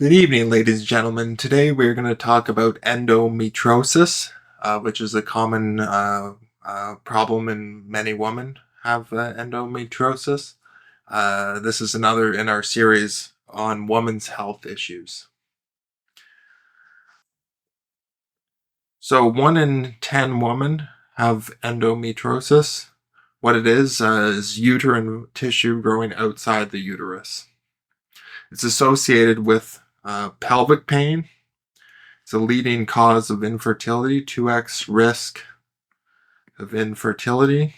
Good evening, ladies and gentlemen. Today we're going to talk about endometriosis, which is a common problem in many women have endometriosis. This is another in our series on women's health issues. So 1 in 10 women have endometriosis. What it is uterine tissue growing outside the uterus. It's associated with pelvic pain. It's a leading cause of infertility, 2x risk of infertility.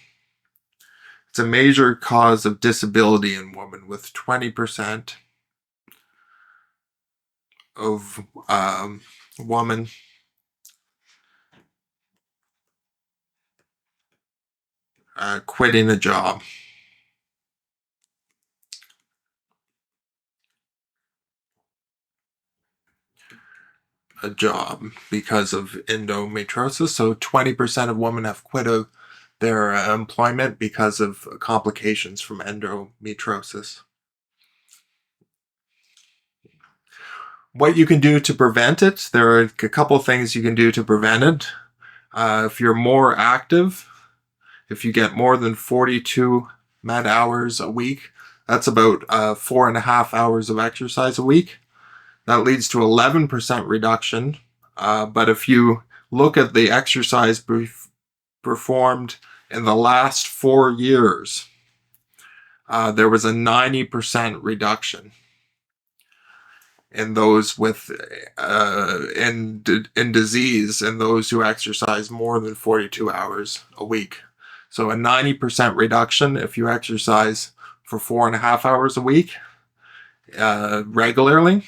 It's a major cause of disability in women, with 20% of women quitting a job. Because of endometriosis. So 20% of women have quit their employment because of complications from endometriosis. What you can do to prevent it, there are a couple of things you can do to prevent it. If you're more active, if you get more than 42 med hours a week, that's about 4.5 hours of exercise a week. That leads to 11% reduction. But if you look at the exercise performed in the last 4 years, there was a 90% reduction in those with in disease, and those who exercise more than 42 hours a week. So a 90% reduction if you exercise for 4.5 hours a week regularly.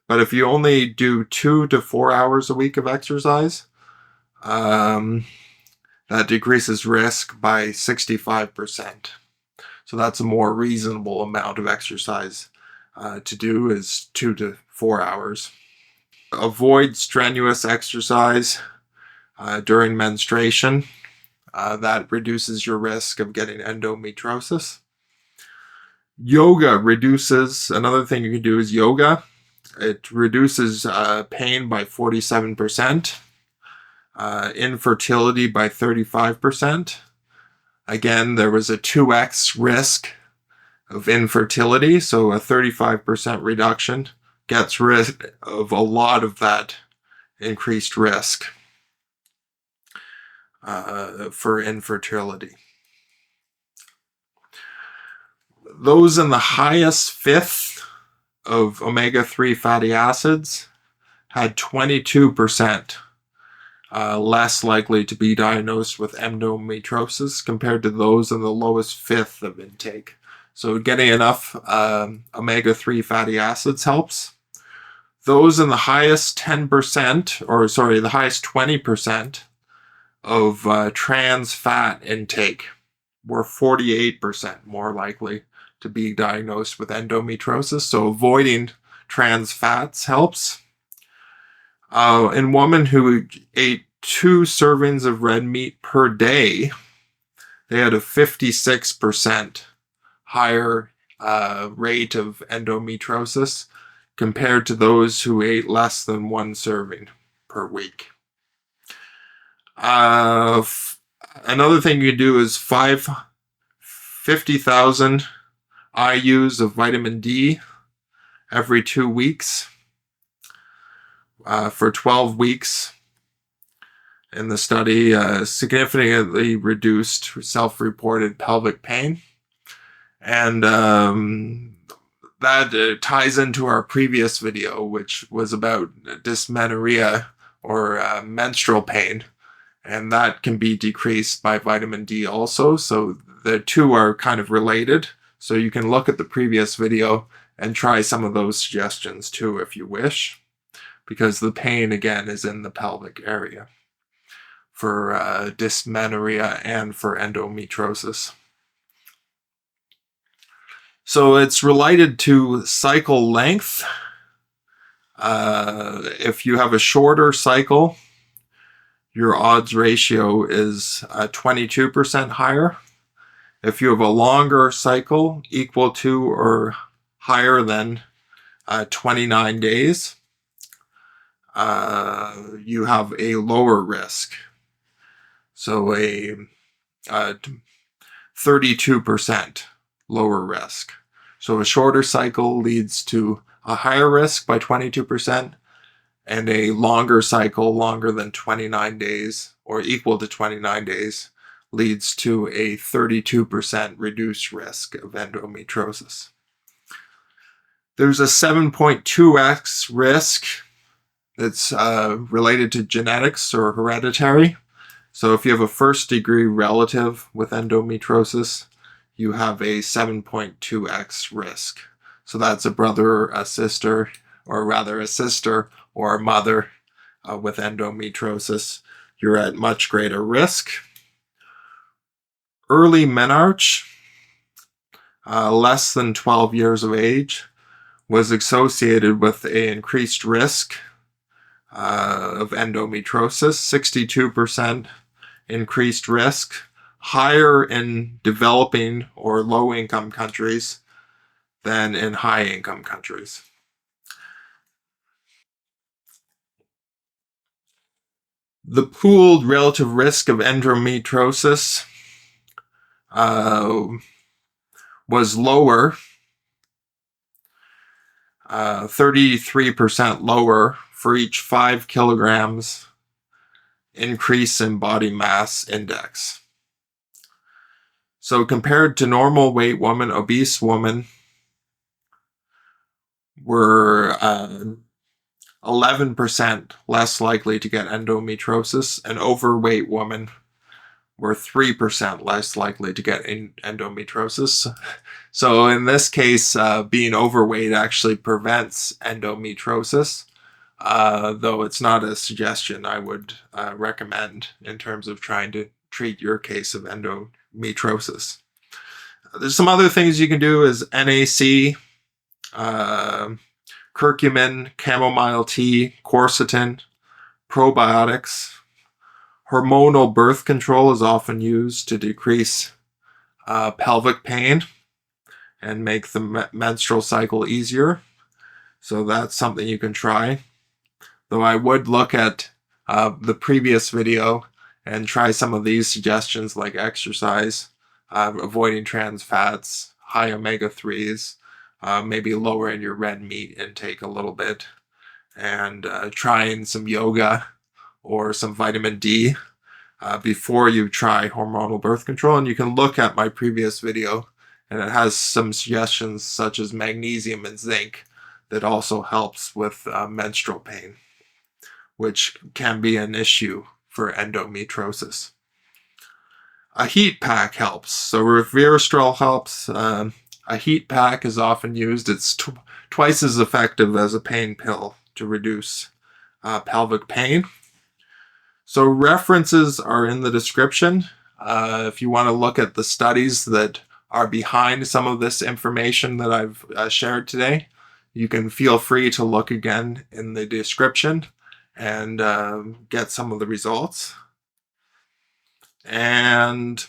But if you only do 2 to 4 hours a week of exercise, that decreases risk by 65%. So that's a more reasonable amount of exercise to do, is 2 to 4 hours. Avoid strenuous exercise during menstruation. That reduces your risk of getting endometriosis. Yoga reduces, another thing you can do is yoga. It reduces pain by 47%, infertility by 35%. Again, there was a 2x risk of infertility, so a 35% reduction gets rid of a lot of that increased risk for infertility. Those in the highest fifth of omega-3 fatty acids had 22% less likely to be diagnosed with endometriosis compared to those in the lowest fifth of intake. So getting enough omega-3 fatty acids helps. Those in the highest 10%, the highest 20% of trans fat intake were 48% more likely to be diagnosed with endometriosis. So avoiding trans fats helps. In women who ate 2 servings of red meat per day, they had a 56% higher rate of endometriosis compared to those who ate less than 1 serving per week. Another thing you do is 50,000 IUs of vitamin D every 2 weeks for 12 weeks. In the study, significantly reduced self-reported pelvic pain. And that ties into our previous video, which was about dysmenorrhea or menstrual pain. And that can be decreased by vitamin D also. So the two are kind of related. So you can look at the previous video and try some of those suggestions too if you wish, because the pain again is in the pelvic area for dysmenorrhea and for endometriosis. So it's related to cycle length. If you have a shorter cycle, your odds ratio is 22% higher. If you have a longer cycle, equal to or higher than 29 days, you have a lower risk. So a 32% lower risk. So a shorter cycle leads to a higher risk by 22%, and a longer cycle, longer than 29 days or equal to 29 days, leads to a 32% reduced risk of endometriosis. There's a 7.2x risk that's related to genetics or hereditary. So if you have a first-degree relative with endometriosis, you have a 7.2x risk. So that's a brother, a sister, or rather a sister or a mother with endometriosis. You're at much greater risk. Early menarche, less than 12 years of age, was associated with an increased risk of endometriosis, 62% increased risk, higher in developing or low-income countries than in high-income countries. The pooled relative risk of endometriosis was lower, 33% lower for each 5 kilograms increase in body mass index. So compared to normal weight women, obese women were 11% less likely to get endometriosis, and overweight women were 3% less likely to get endometriosis. So in this case, being overweight actually prevents endometriosis, though it's not a suggestion I would recommend in terms of trying to treat your case of endometriosis. There's some other things you can do is NAC, curcumin, chamomile tea, quercetin, probiotics. Hormonal birth control is often used to decrease pelvic pain and make the menstrual cycle easier. So that's something you can try. Though I would look at the previous video and try some of these suggestions like exercise, avoiding trans fats, high omega-3s, maybe lowering your red meat intake a little bit, and trying some yoga or some vitamin D before you try hormonal birth control. And you can look at my previous video, and it has some suggestions such as magnesium and zinc that also helps with menstrual pain, which can be an issue for endometriosis. A heat pack helps. So resveratrol helps. A heat pack is often used. It's twice as effective as a pain pill to reduce pelvic pain. So references are in the description. If you want to look at the studies that are behind some of this information that I've shared today, you can feel free to look again in the description and get some of the results. And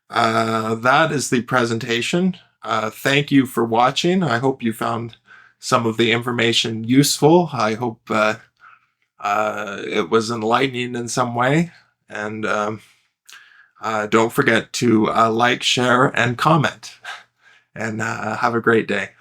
that is the presentation. Thank you for watching. I hope you found some of the information useful. I hope it was enlightening in some way. And don't forget to like, share, and comment. And have a great day.